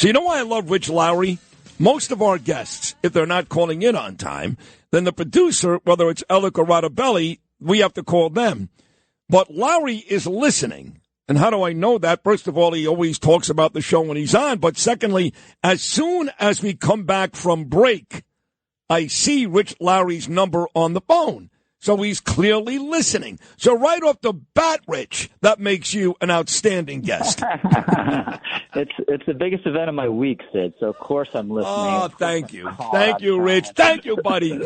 So you know why I love Rich Lowry? Most of our guests, if they're not calling in on time, then the producer, whether it's Alec or Rodabelli, we have to call them. But Lowry is listening. And how do I know that? First of all, he always talks about the show when he's on. But secondly, as soon as we come back from break, I see Rich Lowry's number on the phone. So he's clearly listening. So right off the bat, Rich, that makes you an outstanding guest. It's the biggest event of my week, Sid. So of course I'm listening. Oh, thank you. Thank you, Rich. Thank you, buddy.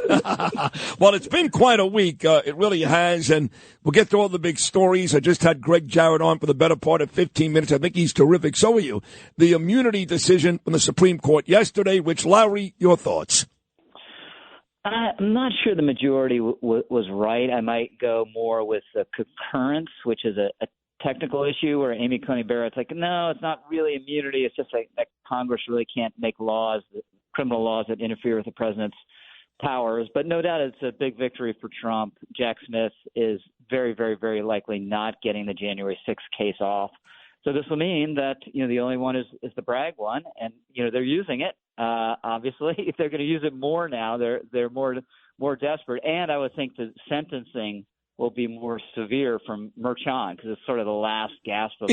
Well, it's been quite a week. It really has. And we'll get to all the big stories. I just had Greg Jarrett on for the better part of 15 minutes. I think he's terrific. So are you. The immunity decision from the Supreme Court yesterday. Rich Lowry, your thoughts? I'm not sure the majority was right. I might go more with the concurrence, which is a technical issue where Amy Coney Barrett's like, no, it's not really immunity. It's just like that Congress really can't make laws, criminal laws that interfere with the president's powers. But no doubt it's a big victory for Trump. Jack Smith is very, very, very likely not getting the January 6th case off. So this will mean that, the only one is the Bragg one, and, they're using it. Obviously, if they're going to use it more now, they're more desperate. And I would think the sentencing will be more severe from Merchan because it's sort of the last gasp of.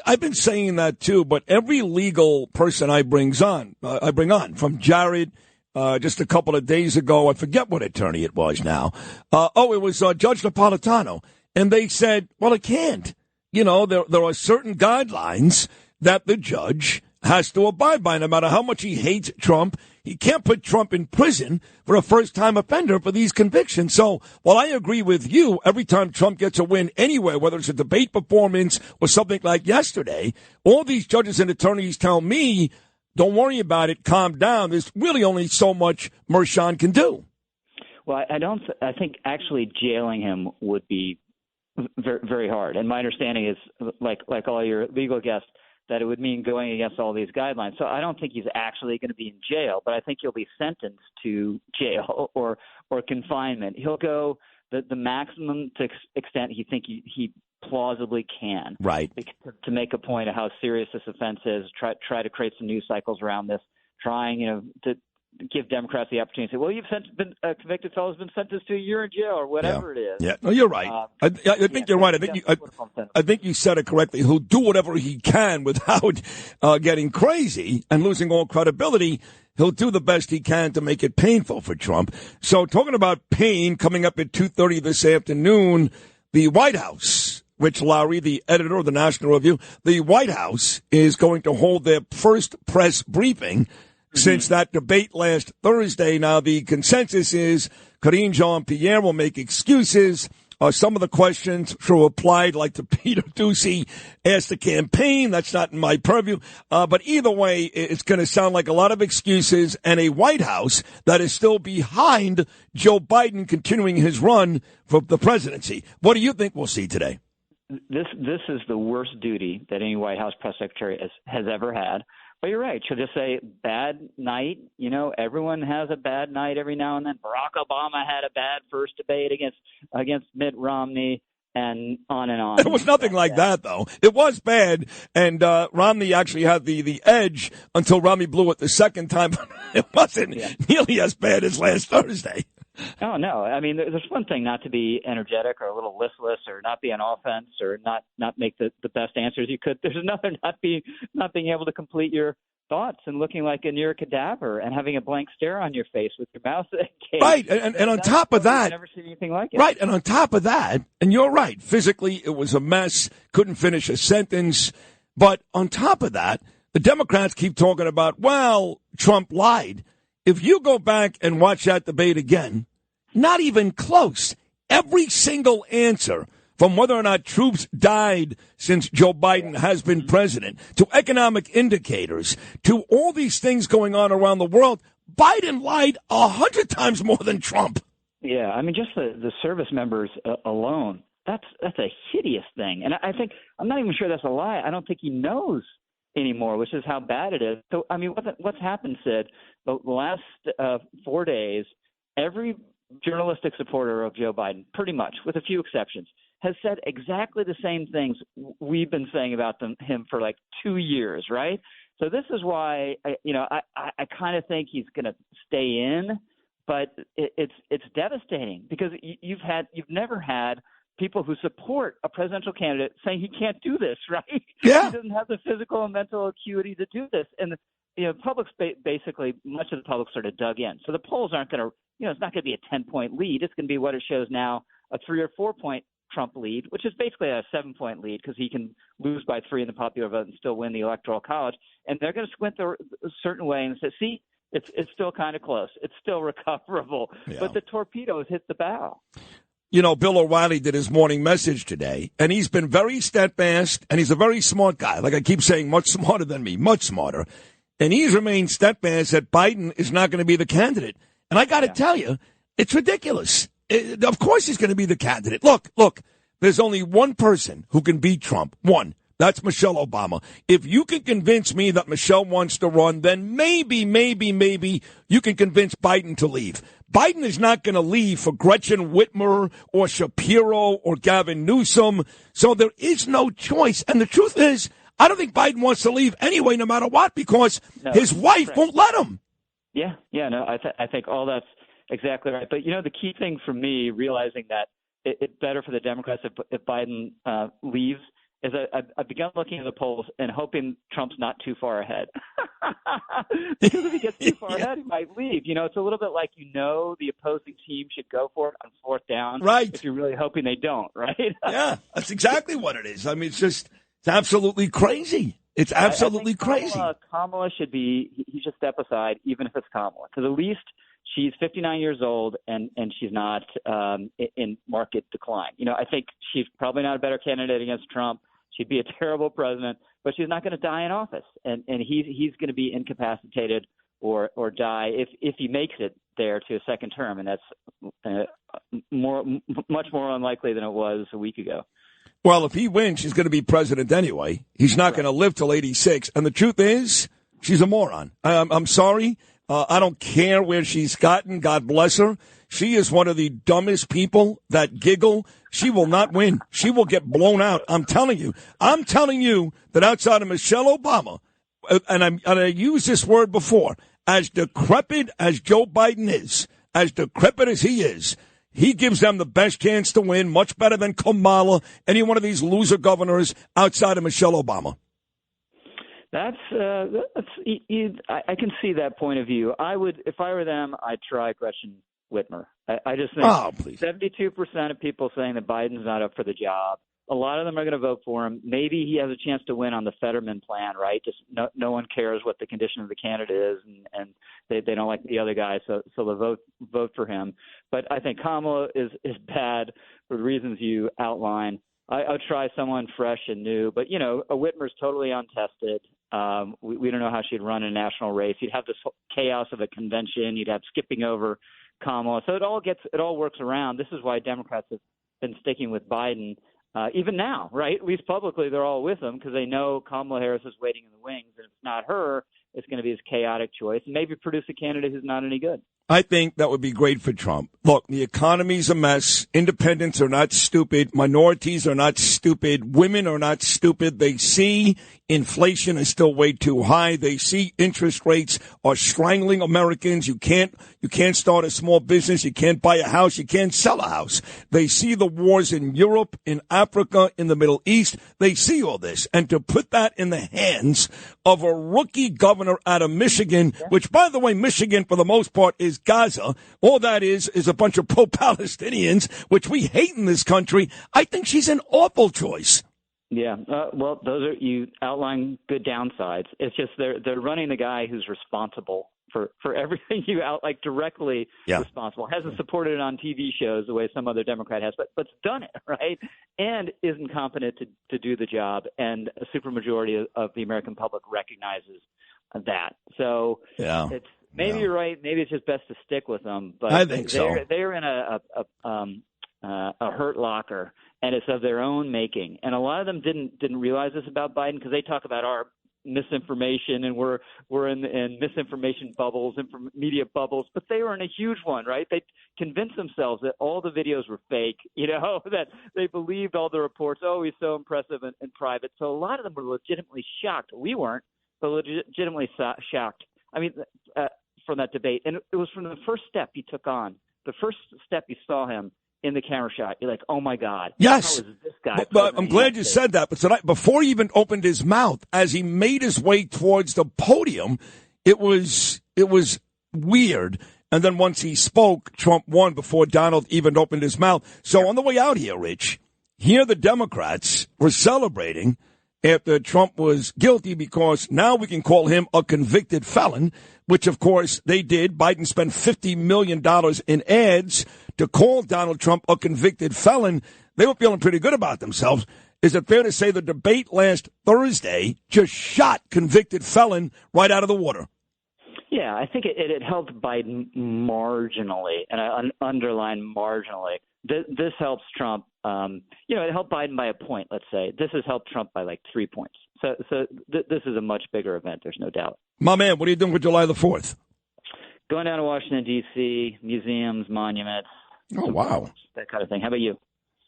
I've been saying that too. But every legal person I bring on from Jared. Just a couple of days ago, I forget what attorney it was now. It was Judge Napolitano, and they said, well, it can't. There are certain guidelines that the judge has to abide by. No matter how much he hates Trump, he can't put Trump in prison for a first-time offender for these convictions. So while I agree with you, every time Trump gets a win anywhere, whether it's a debate performance or something like yesterday, all these judges and attorneys tell me, don't worry about it, calm down. There's really only so much Merchan can do. Well, I think actually jailing him would be very, very hard. And my understanding is, like all your legal guests, that it would mean going against all these guidelines. So I don't think he's actually going to be in jail, but I think he'll be sentenced to jail or confinement. He'll go the maximum to extent he plausibly can. Right. To make a point of how serious this offense is, try to create some news cycles around this, trying, to give Democrats the opportunity to say, well, you've been a convicted fellow has been sentenced to a year in jail or whatever it is. Yeah, no, you're right. I think you're right. I think you said it correctly. He'll do whatever he can without getting crazy and losing all credibility. He'll do the best he can to make it painful for Trump. So talking about pain, coming up at 2:30 this afternoon, the White House, Rich Lowry, the editor of the National Review, the White House is going to hold their first press briefing since that debate last Thursday. Now, the consensus is Karine Jean-Pierre will make excuses. Some of the questions were applied, like to Peter Doocy asked the campaign. That's not in my purview. But either way, it's going to sound like a lot of excuses and a White House that is still behind Joe Biden continuing his run for the presidency. What do you think we'll see today? This is the worst duty that any White House press secretary has ever had. But you're right. She'll just say, bad night. Everyone has a bad night every now and then. Barack Obama had a bad first debate against Mitt Romney, and on and on. It was nothing like that, though. It was bad, and Romney actually had the edge until Romney blew it the second time. It wasn't nearly as bad as last Thursday. Oh, no. I mean, there's one thing not to be energetic or a little listless or not be on offense or not make the best answers you could. There's another not being able to complete your thoughts and looking like a near cadaver and having a blank stare on your face with your mouth agape. Right. And on top of that, I've never seen anything like it. Right. And on top of that, and you're right, physically it was a mess, couldn't finish a sentence. But on top of that, the Democrats keep talking about, well, Trump lied. If you go back and watch that debate again, not even close. Every single answer, from whether or not troops died since Joe Biden has been president, to economic indicators, to all these things going on around the world, Biden lied 100 times more than Trump. Yeah, I mean, just the service members alone, that's a hideous thing. And I think, I'm not even sure that's a lie. I don't think he knows anymore, which is how bad it is. So, I mean, what's happened, Sid, the last 4 days, every journalistic supporter of Joe Biden, pretty much, with a few exceptions, has said exactly the same things we've been saying about him for like 2 years, right? So this is why I kind of think he's going to stay in, but it's devastating because you've never had people who support a presidential candidate saying he can't do this, right? Yeah. He doesn't have the physical and mental acuity to do this, and public's basically much of the public sort of dug in. So the polls aren't going to, it's not going to be a 10-point lead. It's going to be what it shows now, a 3 or 4 point Trump lead, which is basically a 7-point lead because he can lose by 3 in the popular vote and still win the Electoral College. And they're going to squint a certain way and say, see, it's still kind of close. It's still recoverable. Yeah. But the torpedo has hit the bow. Bill O'Reilly did his morning message today, and he's been very steadfast, and he's a very smart guy. Like I keep saying, much smarter than me, much smarter. And he's remained steadfast that Biden is not going to be the candidate. And I got to tell you, it's ridiculous. Of course he's going to be the candidate. Look, there's only one person who can beat Trump. One. That's Michelle Obama. If you can convince me that Michelle wants to run, then maybe you can convince Biden to leave. Biden is not going to leave for Gretchen Whitmer or Shapiro or Gavin Newsom. So there is no choice. And the truth is, I don't think Biden wants to leave anyway, no matter what, because his wife won't let him. Yeah, no, I think all that's exactly right. But, the key thing for me, realizing that it's better for the Democrats if Biden leaves, is I've begun looking at the polls and hoping Trump's not too far ahead. Because if he gets too far ahead, he might leave. It's a little bit like the opposing team should go for it on 4th down. Right. If you're really hoping they don't, right? Yeah, that's exactly what it is. I mean, it's absolutely crazy. It's absolutely crazy. Kamala should he should step aside, even if it's Kamala, because at least she's 59 years old and she's not in market decline. I think she's probably not a better candidate against Trump. She'd be a terrible president, but she's not going to die in office, and he's going to be incapacitated or die if he makes it there to a second term, and that's much more unlikely than it was a week ago. Well, if he wins, she's going to be president anyway. He's not going to live till 86. And the truth is, she's a moron. I'm sorry. I don't care where she's gotten. God bless her. She is one of the dumbest people that giggle. She will not win. She will get blown out. I'm telling you that outside of Michelle Obama, and I used this word before, as decrepit as Joe Biden is, as decrepit as he is, he gives them the best chance to win, much better than Kamala, any one of these loser governors outside of Michelle Obama. I can see that point of view. I would, if I were them, I'd try Gretchen Whitmer. I just think 72% of people saying that Biden's not up for the job. A lot of them are going to vote for him. Maybe he has a chance to win on the Fetterman plan, right? Just no one cares what the condition of the candidate is, and they don't like the other guy, so they'll vote for him. But I think Kamala is bad for the reasons you outline. I would try someone fresh and new, but a Whitmer's totally untested. We don't know how she'd run a national race. You'd have this chaos of a convention. You'd have skipping over Kamala. So it all works around. This is why Democrats have been sticking with Biden. Even now, right? At least publicly, they're all with him because they know Kamala Harris is waiting in the wings. And if it's not her, it's going to be his chaotic choice and maybe produce a candidate who's not any good. I think that would be great for Trump. Look, the economy's a mess. Independents are not stupid. Minorities are not stupid. Women are not stupid. They see inflation is still way too high. They see interest rates are strangling Americans. You can't start a small business. You can't buy a house. You can't sell a house. They see the wars in Europe, in Africa, in the Middle East. They see all this. And to put that in the hands of a rookie governor out of Michigan, which, by the way, Michigan, for the most part, is Gaza. All that is a bunch of pro-Palestinians, which we hate in this country. I think she's an awful choice. Yeah, well, you outline good downsides. It's just they're running the guy who's responsible for everything directly responsible. Hasn't supported it on TV shows the way some other Democrat has, but's done it, right? And isn't competent to do the job. And a supermajority of the American public recognizes that. So it's maybe you're right. Maybe it's just best to stick with them. But I think so. They're in a hurt locker, and it's of their own making. And a lot of them didn't realize this about Biden because they talk about our misinformation, and we're in misinformation bubbles, media bubbles, but they were in a huge one, right? They convinced themselves that all the videos were fake, that they believed all the reports. Oh, he's so impressive in private. So a lot of them were legitimately shocked. We weren't, but legitimately shocked. I mean, from that debate. And it was from the first step he took on, the first step you saw him in the camera shot. You're like, oh, my God. Yes. How is this guy? But I'm glad you said that. But tonight, before he even opened his mouth, as he made his way towards the podium, it was weird. And then once he spoke, Trump won before Donald even opened his mouth. So on the way out here, Rich, here the Democrats were celebrating after Trump was guilty because now we can call him a convicted felon, which, of course, they did. Biden spent $50 million in ads to call Donald Trump a convicted felon. They were feeling pretty good about themselves. Is it fair to say the debate last Thursday just shot convicted felon right out of the water? Yeah, I think it helped Biden marginally, and I underline marginally. This helps Trump. It helped Biden by a point, let's say. This has helped Trump by like 3 points. So this is a much bigger event, there's no doubt. My man, what are you doing for July the 4th? Going down to Washington, D.C., museums, monuments. Oh, wow. That kind of thing. How about you?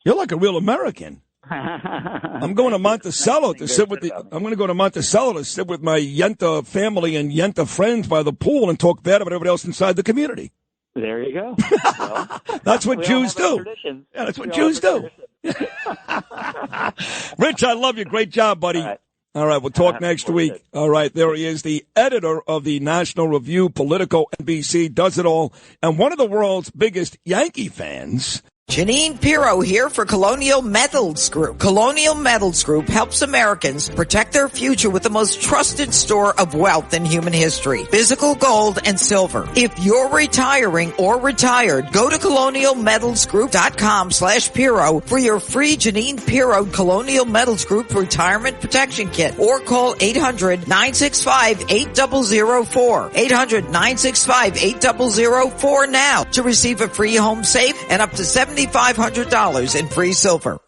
You're like a real American. I'm going to Monticello to sit with I'm going to go to Monticello to sit with my Yenta family and Yenta friends by the pool and talk bad about everybody else inside the community. There you go. Well, that's what Jews do. Yeah, that's what Jews do. Rich, I love you. Great job, buddy. All right, we'll talk next week. All right, there he is, the editor of the National Review, Politico, NBC, does it all, and one of the world's biggest Yankee fans. Janine Pirro here for Colonial Metals Group. Colonial Metals Group helps Americans protect their future with the most trusted store of wealth in human history, physical gold and silver. If you're retiring or retired, go to colonialmetalsgroup.com/Pirro for your free Janine Pirro Colonial Metals Group Retirement Protection Kit, or call 800-965-8004. 800-965-8004 now to receive a free home safe and up to $7,500 in free silver.